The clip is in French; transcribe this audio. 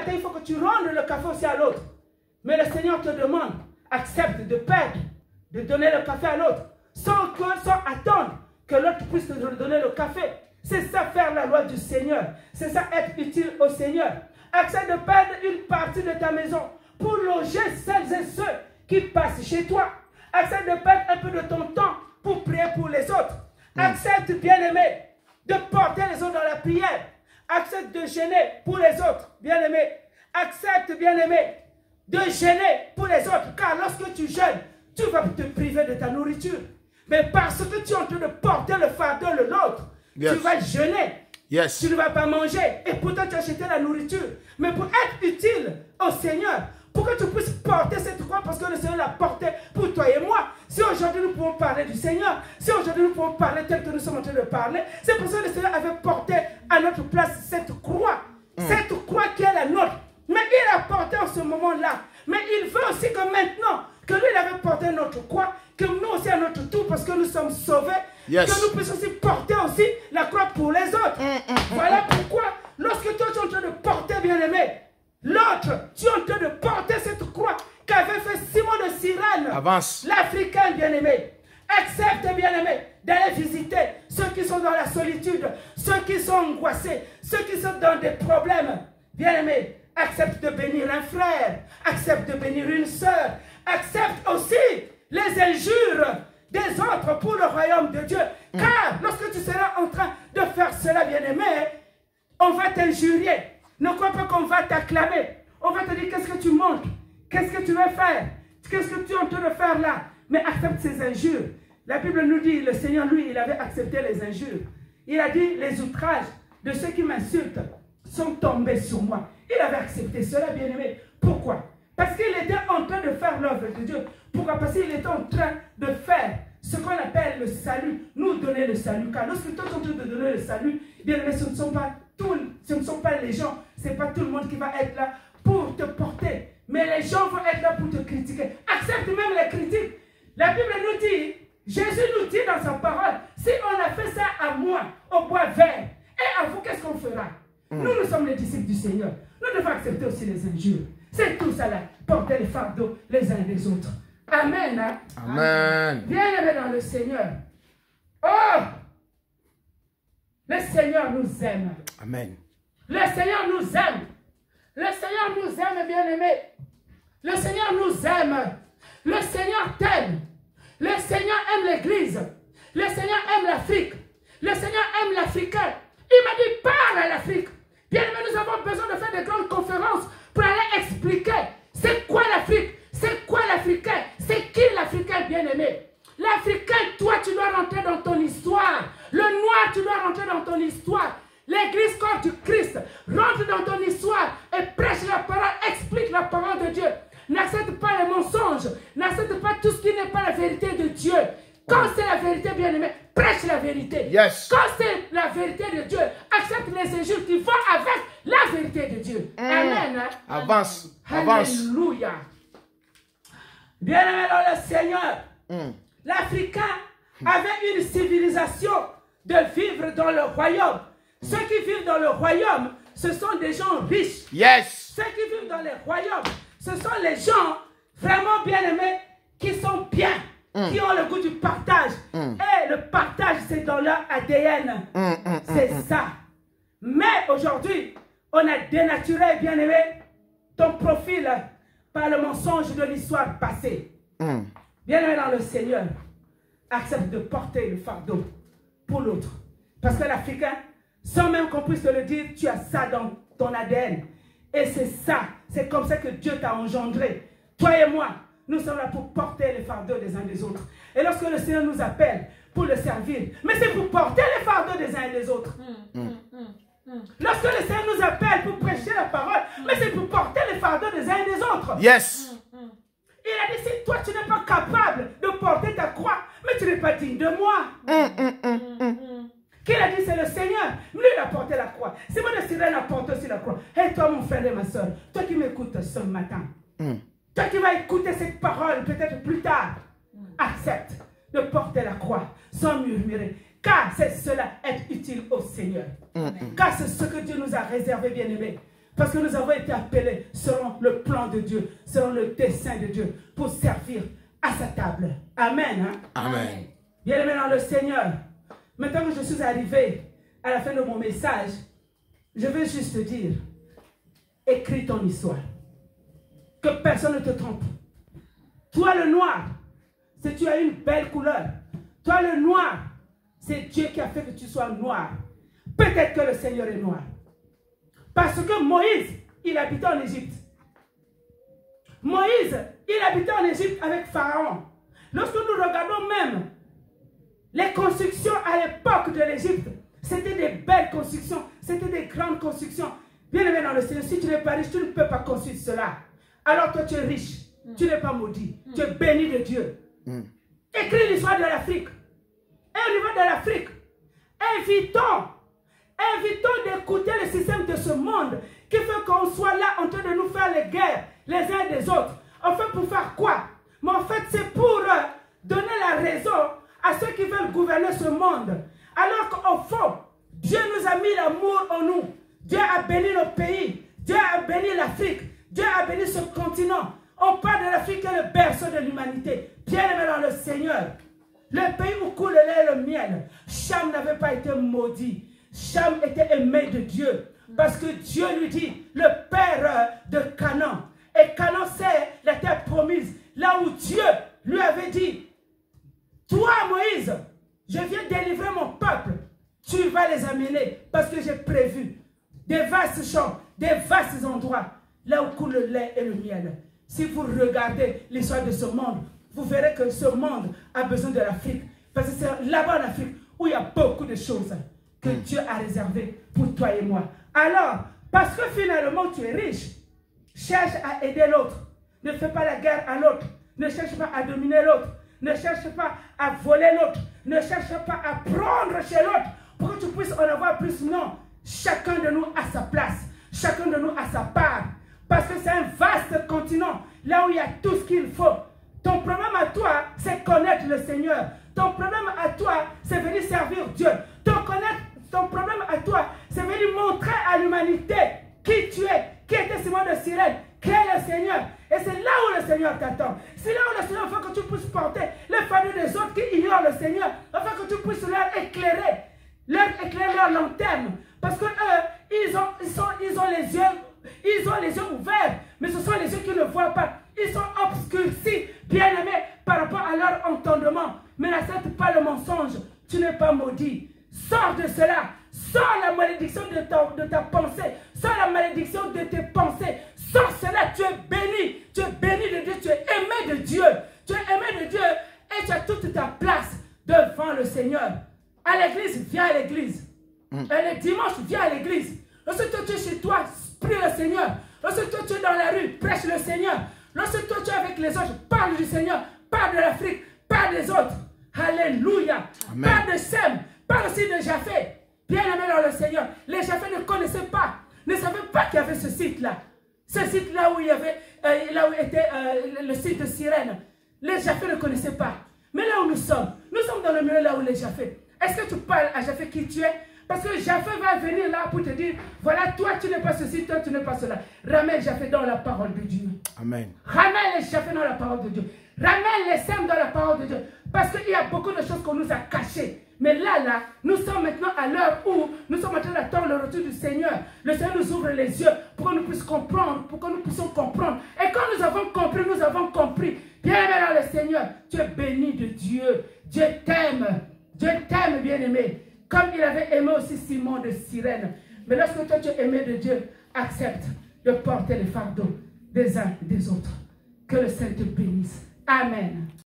matin, il faut que tu rendes le café aussi à l'autre. Mais le Seigneur te demande, accepte de perdre, de donner le café à l'autre, sans attendre que l'autre puisse te donner le café. C'est ça faire la loi du Seigneur. C'est ça être utile au Seigneur. Accepte de perdre une partie de ta maison pour loger celles et ceux qui passent chez toi. Accepte de perdre un peu de ton temps pour prier pour les autres. Accepte, bien-aimé, de porter les autres dans la prière. Accepte de gêner pour les autres, bien-aimé. Accepte, bien-aimé, de gêner pour les autres. Car lorsque tu jeûnes, tu vas te priver de ta nourriture. Mais parce que tu es en train de porter le fardeau de l'autre, tu vas jeûner. Tu ne vas pas manger. Et pourtant, tu as acheté la nourriture. Mais pour être utile au Seigneur, pour que tu puisses porter cette croix, parce que le Seigneur l'a portée pour toi et moi. Si aujourd'hui nous pouvons parler du Seigneur, si aujourd'hui nous pouvons parler tel que nous sommes en train de parler, c'est pour ça que le Seigneur avait porté à notre place cette croix. Cette croix qui est la nôtre. Mais il a porté en ce moment-là. Mais il veut aussi que maintenant, que lui il avait porté notre croix, que nous aussi à notre tour, parce que nous sommes sauvés, que nous puissions aussi porter aussi la croix pour les autres. Voilà pourquoi, lorsque toi tu es en train de porter, bien-aimé, l'autre, tu es en train de porter cette croix qu'avait fait Simon de Cyrène, l'Africain, bien-aimé. Accepte, bien-aimé, d'aller visiter ceux qui sont dans la solitude, ceux qui sont angoissés, ceux qui sont dans des problèmes. Bien-aimé, accepte de bénir un frère, accepte de bénir une sœur, accepte aussi les injures des autres pour le royaume de Dieu. Car lorsque tu seras en train de faire cela, bien-aimé, on va t'injurier. Ne crois pas qu'on va t'acclamer. On va te dire qu'est-ce que tu montres, qu'est-ce que tu veux faire, qu'est-ce que tu es en train de faire là. Mais accepte ces injures. La Bible nous dit, le Seigneur, lui, il avait accepté les injures. Il a dit, les outrages de ceux qui m'insultent sont tombés sur moi. Il avait accepté cela, bien-aimé. Pourquoi? Parce qu'il était en train de faire l'œuvre de Dieu. Pourquoi? Parce qu'il était en train de faire ce qu'on appelle le salut, nous donner le salut. Car lorsque toi tu es en train de donner le salut, bien-aimé, ce ne sont pas les gens, ce n'est pas tout le monde qui va être là pour te porter. Mais les gens vont être là pour te critiquer. Accepte même les critiques. La Bible nous dit, Jésus nous dit dans sa parole, si on a fait ça à moi, au bois vert, et à vous, qu'est-ce qu'on fera? Nous sommes les disciples du Seigneur. Nous devons accepter aussi les injures. C'est tout ça là, porter les fardeaux les uns et les autres. Amen. Hein? Amen. Bien-aimés dans le Seigneur. Oh! Le Seigneur nous aime. Amen. Le Seigneur nous aime. Le Seigneur nous aime, bien-aimés. Le Seigneur nous aime. Le Seigneur t'aime. Le Seigneur aime l'Église. Le Seigneur aime l'Afrique. Le Seigneur aime l'Africain. Il m'a dit, parle à l'Afrique. Bien-aimés, nous avons besoin de faire des grandes conférences pour aller expliquer c'est quoi l'Afrique, c'est quoi l'Africain, c'est qui l'Africain, bien-aimé. L'Africain, toi, tu dois rentrer dans ton histoire. Le noir, tu dois rentrer dans ton histoire. L'église corps du Christ, rentre dans ton histoire et prêche la parole, explique la parole de Dieu. N'accepte pas les mensonges, n'accepte pas tout ce qui n'est pas la vérité de Dieu. Quand c'est la vérité, bien-aimé, prêche la vérité. Quand c'est la vérité de Dieu, accepte les injures qui vont avec la vérité de Dieu. Amen. Hein? Avance. Alléluia. Bien-aimé dans le Seigneur, l'Africain avait une civilisation de vivre dans le royaume. Ceux qui vivent dans le royaume, ce sont des gens riches. Ceux qui vivent dans les royaumes, ce sont les gens vraiment bien-aimés qui sont bien. Qui ont le goût du partage. Et le partage, c'est dans leur ADN. C'est ça. Mais aujourd'hui, on a dénaturé, bien-aimé, ton profil par le mensonge de l'histoire passée. Bien-aimé dans le Seigneur, accepte de porter le fardeau pour l'autre. Parce que l'Africain, sans même qu'on puisse te le dire, tu as ça dans ton ADN. Et c'est ça, c'est comme ça que Dieu t'a engendré. Toi et moi, nous sommes là pour porter les fardeaux des uns des autres. Et lorsque le Seigneur nous appelle pour le servir, mais c'est pour porter les fardeaux des uns et des autres. Lorsque le Seigneur nous appelle pour prêcher la parole, mais c'est pour porter les fardeaux des uns et des autres. Il a dit, si toi tu n'es pas capable de porter ta croix, mais tu n'es pas digne de moi. Qui l'a dit? C'est le Seigneur. Lui, il a porté la croix. Simon de Cyrène a porté aussi la croix. Et toi, mon frère et ma soeur, toi qui m'écoutes ce matin, toi qui vas écouter cette parole peut-être plus tard, accepte de porter la croix sans murmurer. Car c'est cela, être utile au Seigneur. Car c'est ce que Dieu nous a réservé, bien-aimés. Parce que nous avons été appelés selon le plan de Dieu, selon le dessein de Dieu, pour servir à sa table. Amen. Hein? Amen. Bien-aimé dans le Seigneur, maintenant que je suis arrivé à la fin de mon message, je veux juste te dire, écris ton histoire. Que personne ne te trompe. Toi le noir, si tu as une belle couleur, toi le noir, c'est Dieu qui a fait que tu sois noir. Peut-être que le Seigneur est noir. Parce que Moïse, il habitait en Égypte. Moïse, il habitait en Égypte avec Pharaon. Lorsque nous regardons même les constructions à l'époque de l'Égypte, c'était des belles constructions, c'était des grandes constructions. Bien aimé dans le Seigneur, si tu n'es pas riche, tu ne peux pas construire cela. Alors toi tu es riche, tu n'es pas maudit, tu es béni de Dieu. Écris l'histoire de l'Afrique. Et au niveau de l'Afrique, évitons d'écouter le système de ce monde qui fait qu'on soit là en train de nous faire les guerres les uns des autres. En fait, pour faire quoi? Mais en fait, c'est pour donner la raison à ceux qui veulent gouverner ce monde. Alors qu'au fond, Dieu nous a mis l'amour en nous. Dieu a béni nos pays. Dieu a béni l'Afrique. Dieu a béni ce continent. On parle de l'Afrique qui est le berceau de l'humanité. Bien-aimé dans le Seigneur. Le pays où coule le lait et le miel. Cham n'avait pas été maudit. Cham était aimé de Dieu. Parce que Dieu lui dit, le père de Canaan. Et Canaan, c'est la terre promise. Là où Dieu lui avait dit, toi Moïse, je viens délivrer mon peuple. Tu vas les amener parce que j'ai prévu des vastes champs, des vastes endroits. Là où coule le lait et le miel. Si vous regardez l'histoire de ce monde, vous verrez que ce monde a besoin de l'Afrique. Parce que c'est là-bas en Afrique où il y a beaucoup de choses que Dieu a réservées pour toi et moi. Alors, parce que finalement tu es riche, cherche à aider l'autre. Ne fais pas la guerre à l'autre. Ne cherche pas à dominer l'autre. Ne cherche pas à voler l'autre. Ne cherche pas à prendre chez l'autre pour que tu puisses en avoir plus. Non, chacun de nous a sa place. Chacun de nous a sa part. Parce que c'est un vaste continent, là où il y a tout ce qu'il faut. Ton problème à toi, c'est connaître le Seigneur. Ton problème à toi, c'est venir servir Dieu. Ton problème à toi, c'est venir montrer à l'humanité qui tu es, qui était Simon de Cyrène, qui est le Seigneur. Et c'est là où le Seigneur t'attend. C'est là où le Seigneur veut que tu puisses porter les familles des autres qui ignorent le Seigneur, afin que tu puisses leur éclairer leur lanterne. Parce que eux, ils ont les yeux ouverts, mais ce sont les yeux qui ne voient pas. Ils sont obscurcis, bien-aimés, par rapport à leur entendement. Mais n'accepte pas le mensonge. Tu n'es pas maudit. Sors de cela. Sors la malédiction de ta pensée. Sors la malédiction de tes pensées. Sors cela. Tu es béni. Tu es béni de Dieu. Tu es aimé de Dieu. Tu es aimé de Dieu. Et tu as toute ta place devant le Seigneur. À l'église, viens à l'église. Et le dimanche, viens à l'église. Lorsque toi tu es chez toi, prie le Seigneur. Lorsque toi tu es dans la rue, prêche le Seigneur. Lorsque toi tu es avec les autres, parle du Seigneur. Parle de l'Afrique. Parle des autres. Alléluia. Amen. Parle de Sem. Parle aussi de Japheth. Bien-aimé dans le Seigneur. Les Japheth ne connaissaient pas. Ne savaient pas qu'il y avait ce site-là. Ce site-là où il y avait, là où était le site de Cyrène. Les Japheth ne connaissaient pas. Mais là où nous sommes dans le milieu là où les Japheth. Est-ce que tu parles à Japheth qui tu es? Parce que Japheth va venir là pour te dire, voilà, toi tu n'es pas ceci, toi tu n'es pas cela. Ramène Japheth dans la parole de Dieu. Amen. Ramène les Japheth dans la parole de Dieu. Ramène les Sem dans la parole de Dieu. Parce qu'il y a beaucoup de choses qu'on nous a cachées. Mais là, nous sommes maintenant à l'heure où nous sommes en train d'attendre le retour du Seigneur. Le Seigneur nous ouvre les yeux pour que nous puissions comprendre, pour que nous puissions comprendre. Et quand nous avons compris, nous avons compris. Bien-aimé dans le Seigneur, tu es béni de Dieu. Dieu t'aime. Dieu t'aime, bien-aimé. Comme il avait aimé aussi Simon de Cyrène. Mais lorsque toi tu es aimé de Dieu, accepte de porter les fardeaux des uns et des autres. Que le Seigneur te bénisse. Amen.